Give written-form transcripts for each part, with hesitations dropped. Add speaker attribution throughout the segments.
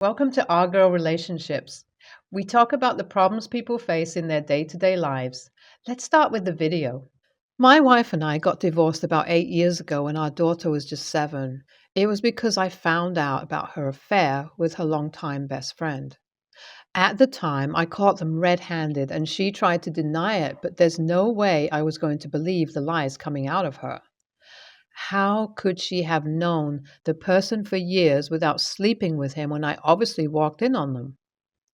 Speaker 1: Welcome to Our Girl Relationships. We talk about the problems people face in their day to day lives. Let's start with the video. My wife and I got divorced about 8 years ago when our daughter was just 7. It was because I found out about her affair with her longtime best friend. At the time, I caught them red handed and she tried to deny it, but there's no way I was going to believe the lies coming out of her. How could she have known the person for years without sleeping with him when I obviously walked in on them?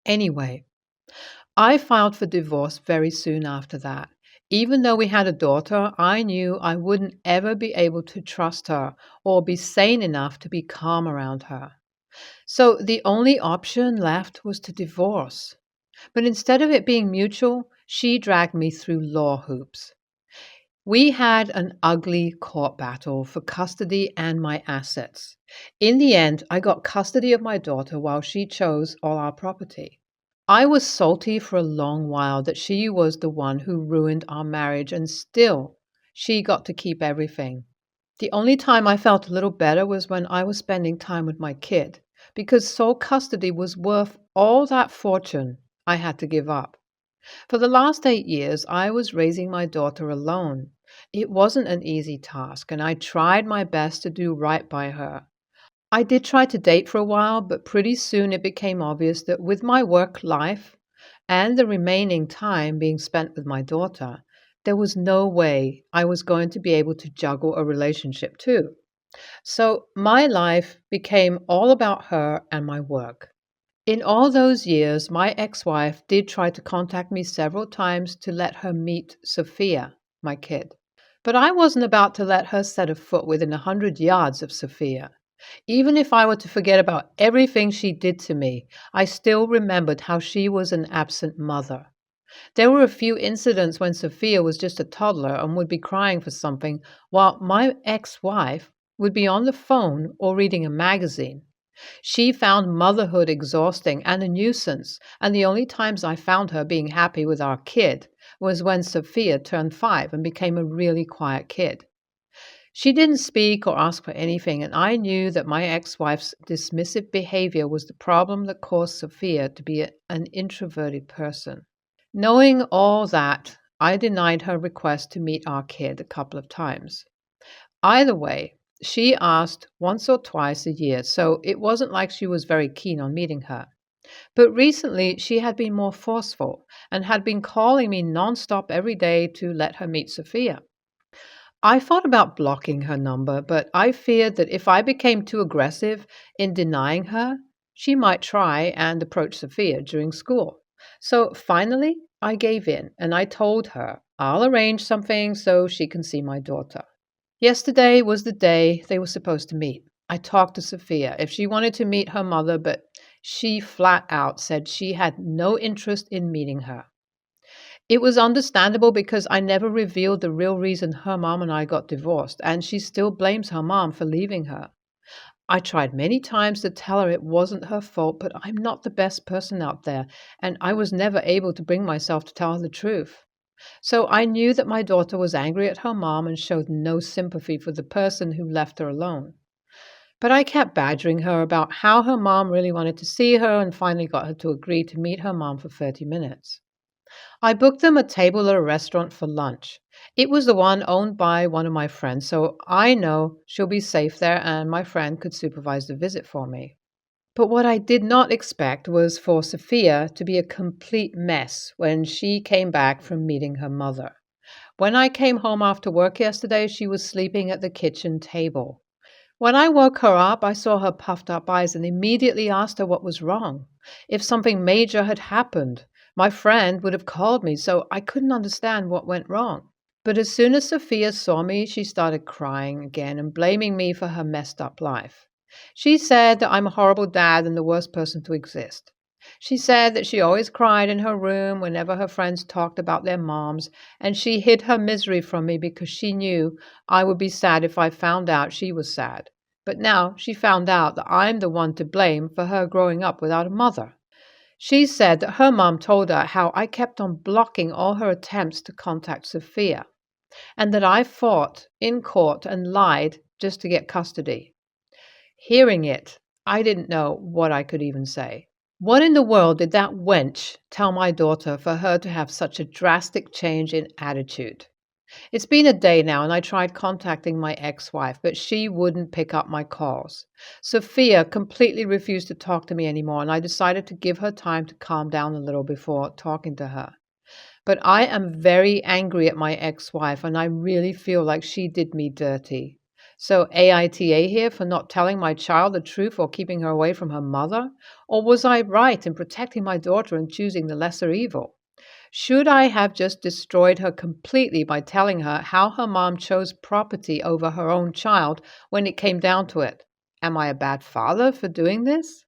Speaker 1: Anyway, I filed for divorce very soon after that. Even though we had a daughter, I knew I wouldn't ever be able to trust her or be sane enough to be calm around her. So the only option left was to divorce. But instead of it being mutual, she dragged me through law hoops. We had an ugly court battle for custody and my assets. In the end, I got custody of my daughter while she chose all our property. I was salty for a long while that she was the one who ruined our marriage, and still, she got to keep everything. The only time I felt a little better was when I was spending time with my kid, because sole custody was worth all that fortune I had to give up. For the last 8 years, I was raising my daughter alone. It wasn't an easy task, and I tried my best to do right by her. I did try to date for a while, but pretty soon it became obvious that with my work life and the remaining time being spent with my daughter, there was no way I was going to be able to juggle a relationship too. So my life became all about her and my work. In all those years, my ex wife did try to contact me several times to let her meet Sophia, my kid. But I wasn't about to let her set a foot within 100 yards of Sophia. Even if I were to forget about everything she did to me, I still remembered how she was an absent mother. There were a few incidents when Sophia was just a toddler and would be crying for something, while my ex wife would be on the phone or reading a magazine. She found motherhood exhausting and a nuisance, and the only times I found her being happy with our kid was when Sophia turned 5 and became a really quiet kid. She didn't speak or ask for anything, and I knew that my ex wife's dismissive behavior was the problem that caused Sophia to be an introverted person. Knowing all that, I denied her request to meet our kid a couple of times. Either way, she asked once or twice a year, so it wasn't like she was very keen on meeting her. But recently, she had been more forceful and had been calling me nonstop every day to let her meet Sophia. I thought about blocking her number, but I feared that if I became too aggressive in denying her, she might try and approach Sophia during school. So finally, I gave in and I told her I'll arrange something so she can see my daughter. Yesterday was the day they were supposed to meet. I talked to Sophia if she wanted to meet her mother, but she flat out said she had no interest in meeting her. It was understandable because I never revealed the real reason her mom and I got divorced, and she still blames her mom for leaving her. I tried many times to tell her it wasn't her fault, but I'm not the best person out there, and I was never able to bring myself to tell her the truth. So I knew that my daughter was angry at her mom and showed no sympathy for the person who left her alone. But I kept badgering her about how her mom really wanted to see her and finally got her to agree to meet her mom for 30 minutes. I booked them a table at a restaurant for lunch. It was the one owned by one of my friends, so I know she'll be safe there and my friend could supervise the visit for me. But what I did not expect was for Sophia to be a complete mess when she came back from meeting her mother. When I came home after work yesterday, she was sleeping at the kitchen table. When I woke her up, I saw her puffed up eyes and immediately asked her what was wrong. If something major had happened, my friend would have called me, so I couldn't understand what went wrong. But as soon as Sophia saw me, she started crying again and blaming me for her messed up life. She said that I'm a horrible dad and the worst person to exist. She said that she always cried in her room whenever her friends talked about their moms, and she hid her misery from me because she knew I would be sad if I found out she was sad. But now she found out that I'm the one to blame for her growing up without a mother. She said that her mom told her how I kept on blocking all her attempts to contact Sophia, and that I fought in court and lied just to get custody. Hearing it, I didn't know what I could even say. What in the world did that wench tell my daughter for her to have such a drastic change in attitude? It's been a day now, and I tried contacting my ex wife, but she wouldn't pick up my calls. Sophia completely refused to talk to me anymore, and I decided to give her time to calm down a little before talking to her. But I am very angry at my ex wife, and I really feel like she did me dirty. So, AITA here for not telling my child the truth or keeping her away from her mother? Or was I right in protecting my daughter and choosing the lesser evil? Should I have just destroyed her completely by telling her how her mom chose property over her own child when it came down to it? Am I a bad father for doing this?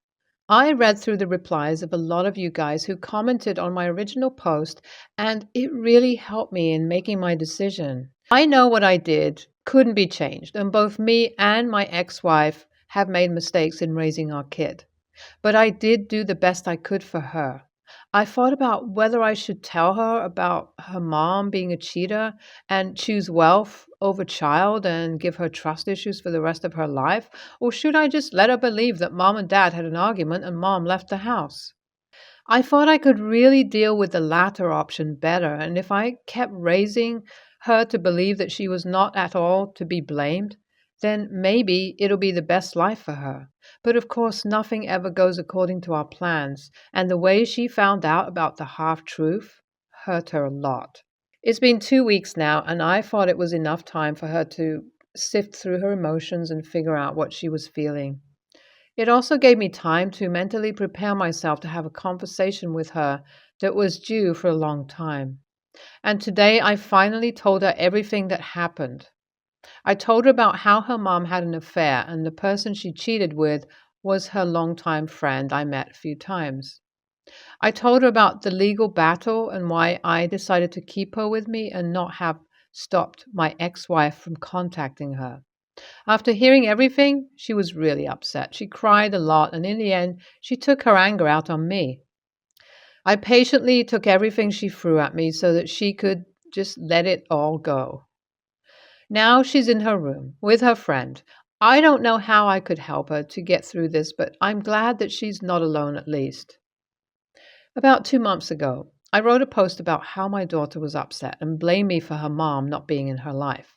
Speaker 1: I read through the replies of a lot of you guys who commented on my original post, and it really helped me in making my decision. I know what I did couldn't be changed, and both me and my ex wife have made mistakes in raising our kid. But I did do the best I could for her. I thought about whether I should tell her about her mom being a cheater and choose wealth over child and give her trust issues for the rest of her life, or should I just let her believe that mom and dad had an argument and mom left the house? I thought I could really deal with the latter option better, and if I kept raising her to believe that she was not at all to be blamed, then maybe it'll be the best life for her. But of course, nothing ever goes according to our plans, and the way she found out about the half truth hurt her a lot. It's been 2 weeks now, and I thought it was enough time for her to sift through her emotions and figure out what she was feeling. It also gave me time to mentally prepare myself to have a conversation with her that was due for a long time. And today I finally told her everything that happened. I told her about how her mom had an affair and the person she cheated with was her longtime friend I met a few times. I told her about the legal battle and why I decided to keep her with me and not have stopped my ex wife from contacting her. After hearing everything, she was really upset. She cried a lot, and in the end, she took her anger out on me. I patiently took everything she threw at me so that she could just let it all go. Now she's in her room with her friend. I don't know how I could help her to get through this, but I'm glad that she's not alone at least. About 2 months ago, I wrote a post about how my daughter was upset and blamed me for her mom not being in her life.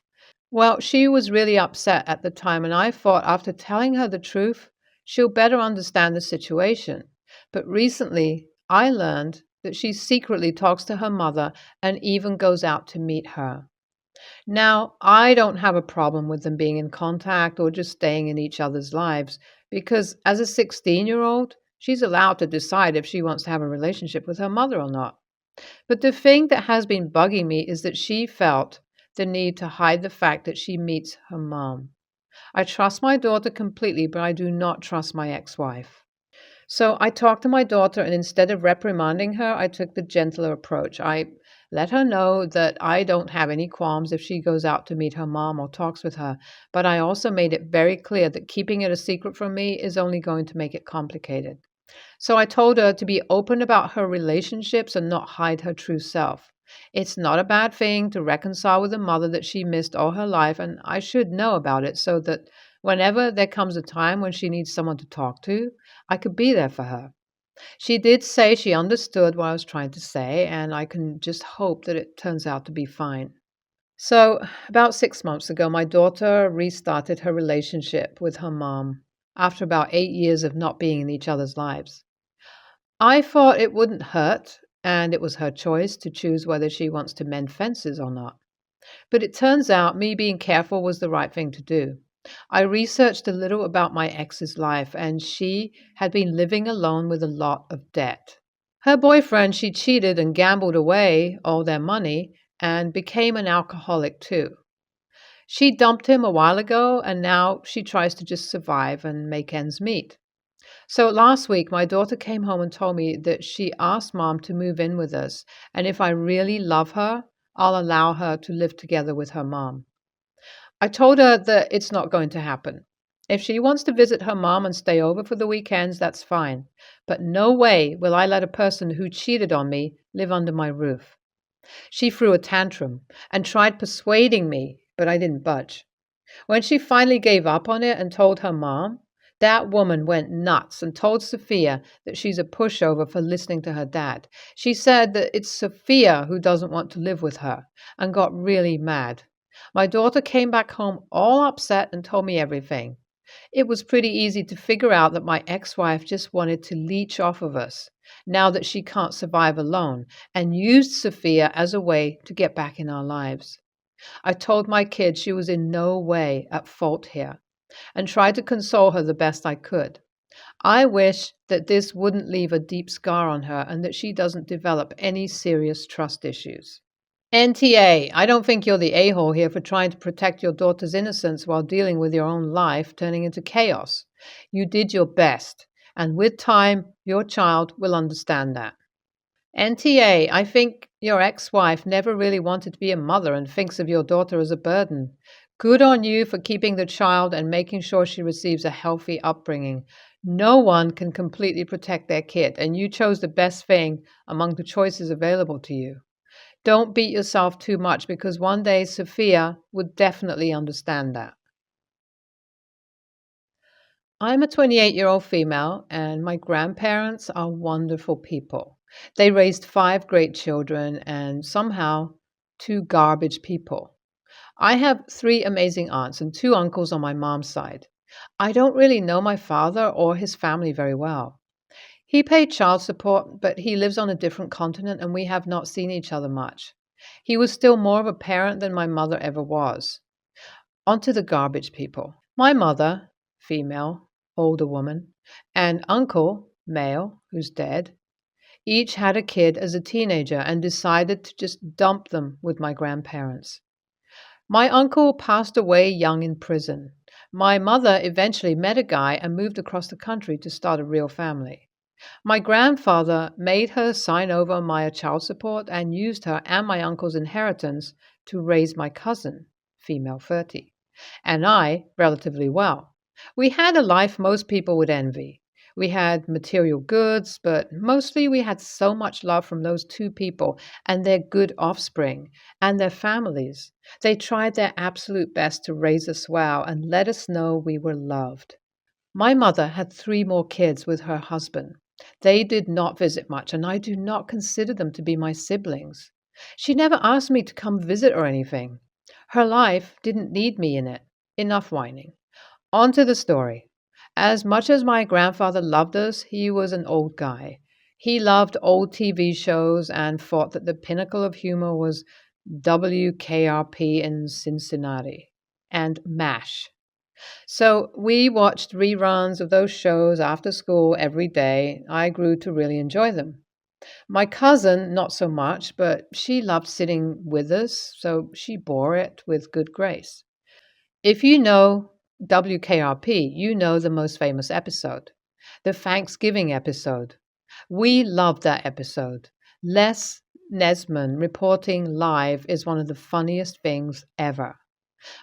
Speaker 1: Well, she was really upset at the time, and I thought after telling her the truth, she'll better understand the situation. But recently, I learned that she secretly talks to her mother and even goes out to meet her. Now, I don't have a problem with them being in contact or just staying in each other's lives because as a 16-year-old, she's allowed to decide if she wants to have a relationship with her mother or not. But the thing that has been bugging me is that she felt the need to hide the fact that she meets her mom. I trust my daughter completely, but I do not trust my ex wife. So I talked to my daughter, and instead of reprimanding her, I took the gentler approach. I let her know that I don't have any qualms if she goes out to meet her mom or talks with her, but I also made it very clear that keeping it a secret from me is only going to make it complicated. So I told her to be open about her relationships and not hide her true self. It's not a bad thing to reconcile with a mother that she missed all her life, and I should know about it so that whenever there comes a time when she needs someone to talk to, I could be there for her. She did say she understood what I was trying to say, and I can just hope that it turns out to be fine. So, about 6 months ago, my daughter restarted her relationship with her mom after about 8 years of not being in each other's lives. I thought it wouldn't hurt, and it was her choice to choose whether she wants to mend fences or not. But it turns out me being careful was the right thing to do. I researched a little about my ex's life, and she had been living alone with a lot of debt. Her boyfriend, she cheated and gambled away all their money and became an alcoholic too. She dumped him a while ago, and now she tries to just survive and make ends meet. So last week, my daughter came home and told me that she asked mom to move in with us, and if I really love her, I'll allow her to live together with her mom. I told her that it's not going to happen. If she wants to visit her mom and stay over for the weekends, that's fine. But no way will I let a person who cheated on me live under my roof. She threw a tantrum and tried persuading me, but I didn't budge. When she finally gave up on it and told her mom, That woman went nuts and told Sophia that she's a pushover for listening to her dad. She said that it's Sophia who doesn't want to live with her and got really mad. My daughter came back home all upset and told me everything. It was pretty easy to figure out that my ex wife just wanted to leech off of us now that she can't survive alone and used Sophia as a way to get back in our lives. I told my kid she was in no way at fault here and tried to console her the best I could. I wish that this wouldn't leave a deep scar on her and that she doesn't develop any serious trust issues. NTA, I don't think you're the a-hole here for trying to protect your daughter's innocence while dealing with your own life turning into chaos. You did your best, and with time, your child will understand that. NTA, I think your ex-wife never really wanted to be a mother and thinks of your daughter as a burden. Good on you for keeping the child and making sure she receives a healthy upbringing. No one can completely protect their kid, and you chose the best thing among the choices available to you. Don't beat yourself too much because one day Sophia would definitely understand that. I'm a 28-year-old female, and my grandparents are wonderful people. They raised five great children and somehow two garbage people. I have three amazing aunts and two uncles on my mom's side. I don't really know my father or his family very well. He paid child support, but he lives on a different continent and we have not seen each other much. He was still more of a parent than my mother ever was. Onto the garbage people. My mother, female, older woman, and uncle, male, who's dead, each had a kid as a teenager and decided to just dump them with my grandparents. My uncle passed away young in prison. My mother eventually met a guy and moved across the country to start a real family. My grandfather made her sign over my child support and used her and my uncle's inheritance to raise my cousin, female 30, and I relatively well. We had a life most people would envy. We had material goods, but mostly we had so much love from those two people and their good offspring and their families. They tried their absolute best to raise us well and let us know we were loved. My mother had three more kids with her husband. They did not visit much, and I do not consider them to be my siblings. She never asked me to come visit or anything. Her life didn't need me in it. Enough whining. On to the story. As much as my grandfather loved us, he was an old guy. He loved old TV shows and thought that the pinnacle of humor was WKRP in Cincinnati and MASH. So we watched reruns of those shows after school every day. I grew to really enjoy them. My cousin, not so much, but she loved sitting with us, so she bore it with good grace. If you know WKRP, you know the most famous episode, the Thanksgiving episode. We loved that episode. Les Nesman reporting live is one of the funniest things ever.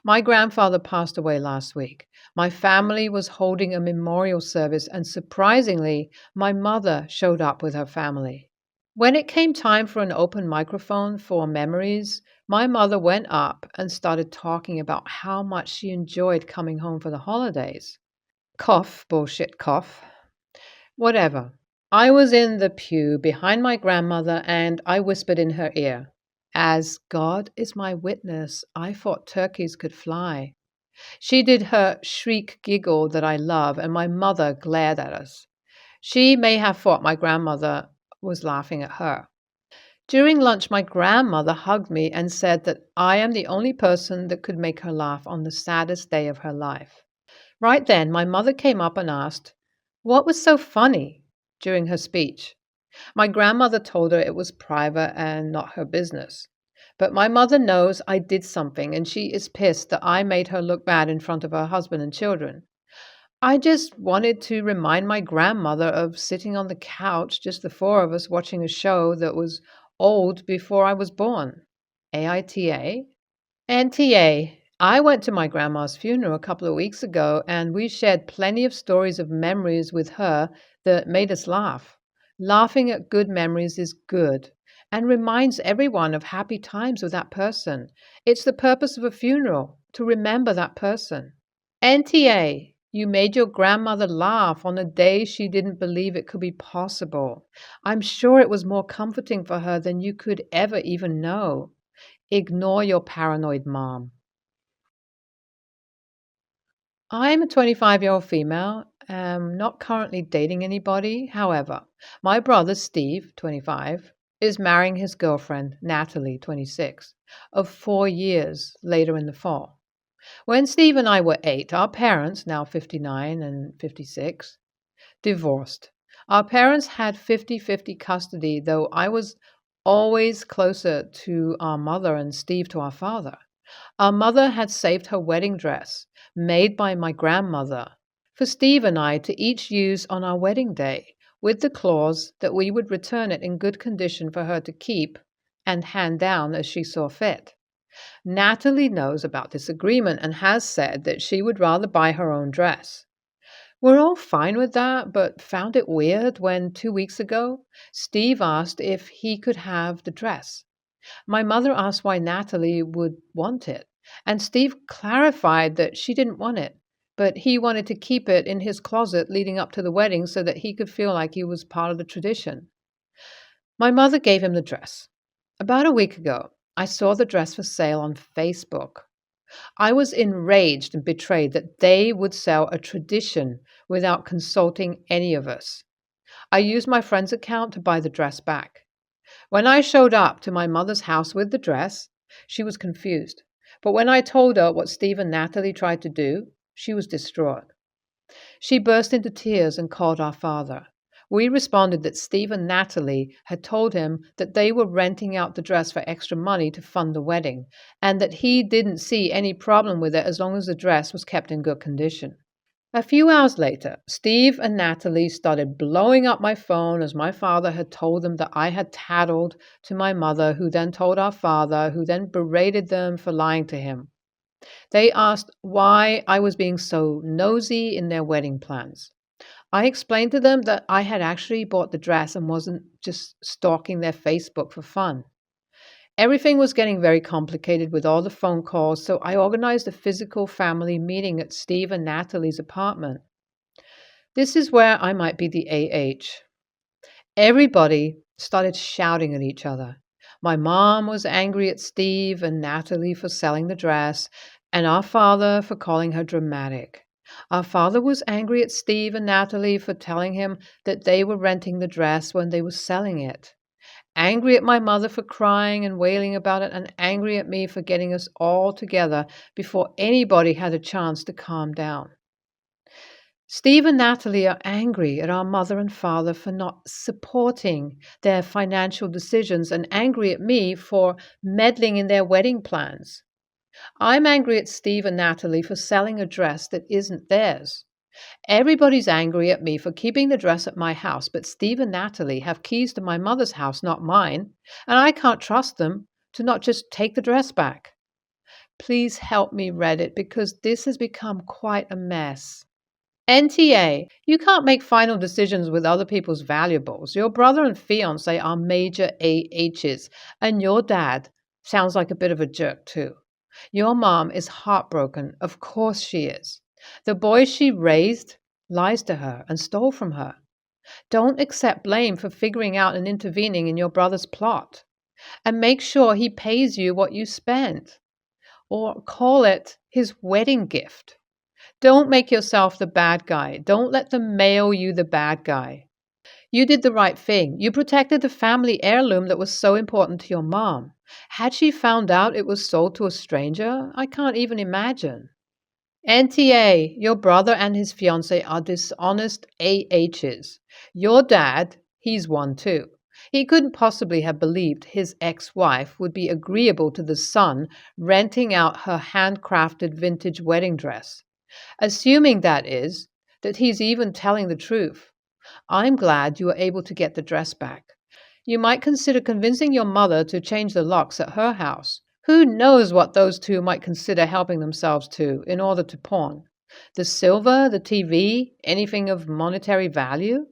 Speaker 1: My grandfather passed away last week. My family was holding a memorial service, and surprisingly, my mother showed up with her family. When it came time for an open microphone for memories, my mother went up and started talking about how much she enjoyed coming home for the holidays. Cough, bullshit, cough. Whatever. I was in the pew behind my grandmother and I whispered in her ear, "As God is my witness, I thought turkeys could fly." She did her shriek giggle that I love, and my mother glared at us. She may have thought my grandmother was laughing at her. During lunch, my grandmother hugged me and said that I am the only person that could make her laugh on the saddest day of her life. Right then, my mother came up and asked, "What was so funny?" during her speech. My grandmother told her it was private and not her business. But my mother knows I did something, and she is pissed that I made her look bad in front of her husband and children. I just wanted to remind my grandmother of sitting on the couch, just the four of us, watching a show that was old before I was born. AITA? NTA. I went to my grandma's funeral a couple of weeks ago, and we shared plenty of stories of memories with her that made us laugh. Laughing at good memories is good and reminds everyone of happy times with that person. It's the purpose of a funeral, to remember that person. NTA. You made your grandmother laugh on a day she didn't believe it could be possible. I'm sure it was more comforting for her than you could ever even know. Ignore your paranoid mom. I'm a 25-year-old female, not currently dating anybody. However, my brother Steve, 25, is marrying his girlfriend, Natalie, 26, of 4 years later in the fall. When Steve and I were 8, our parents, now 59 and 56, divorced. Our parents had 50-50 custody, though I was always closer to our mother and Steve to our father. Our mother had saved her wedding dress, made by my grandmother, for Steve and I to each use on our wedding day, with the clause that we would return it in good condition for her to keep and hand down as she saw fit. Natalie knows about this agreement and has said that she would rather buy her own dress. We're all fine with that, but found it weird when 2 weeks ago Steve asked if he could have the dress. My mother asked why Natalie would want it, and Steve clarified that she didn't want it, but he wanted to keep it in his closet leading up to the wedding so that he could feel like he was part of the tradition. My mother gave him the dress. About a week ago, I saw the dress for sale on Facebook. I was enraged and betrayed that they would sell a tradition without consulting any of us. I used my friend's account to buy the dress back. When I showed up to my mother's house with the dress, she was confused. But when I told her what Steve and Natalie tried to do, she was distraught. She burst into tears and called our father. We responded that Steve and Natalie had told him that they were renting out the dress for extra money to fund the wedding, and that he didn't see any problem with it as long as the dress was kept in good condition. A few hours later, Steve and Natalie started blowing up my phone as my father had told them that I had tattled to my mother, who then told our father, who then berated them for lying to him. They asked why I was being so nosy in their wedding plans. I explained to them that I had actually bought the dress and wasn't just stalking their Facebook for fun. Everything was getting very complicated with all the phone calls, so I organized a physical family meeting at Steve and Natalie's apartment. This is where I might be the AH. Everybody started shouting at each other. My mom was angry at Steve and Natalie for selling the dress, and our father for calling her dramatic. Our father was angry at Steve and Natalie for telling him that they were renting the dress when they were selling it. Angry at my mother for crying and wailing about it, and angry at me for getting us all together before anybody had a chance to calm down. Steve and Natalie are angry at our mother and father for not supporting their financial decisions and angry at me for meddling in their wedding plans. I'm angry at Steve and Natalie for selling a dress that isn't theirs. Everybody's angry at me for keeping the dress at my house, but Steve and Natalie have keys to my mother's house, not mine, and I can't trust them to not just take the dress back. Please help me, Reddit, because this has become quite a mess. NTA, you can't make final decisions with other people's valuables. Your brother and fiance are major AHs, and your dad sounds like a bit of a jerk too. Your mom is heartbroken. Of course she is. The boy she raised lies to her and stole from her. Don't accept blame for figuring out and intervening in your brother's plot. And make sure he pays you what you spent. Or call it his wedding gift. Don't make yourself the bad guy. Don't let them mail you the bad guy. You did the right thing. You protected the family heirloom that was so important to your mom. Had she found out it was sold to a stranger, I can't even imagine. NTA, your brother and his fiancée are dishonest AHs. Your dad, he's one too. He couldn't possibly have believed his ex-wife would be agreeable to the son renting out her handcrafted vintage wedding dress. Assuming that is, that he's even telling the truth. I'm glad you were able to get the dress back. You might consider convincing your mother to change the locks at her house. Who knows what those two might consider helping themselves to in order to pawn? The silver, the TV, anything of monetary value?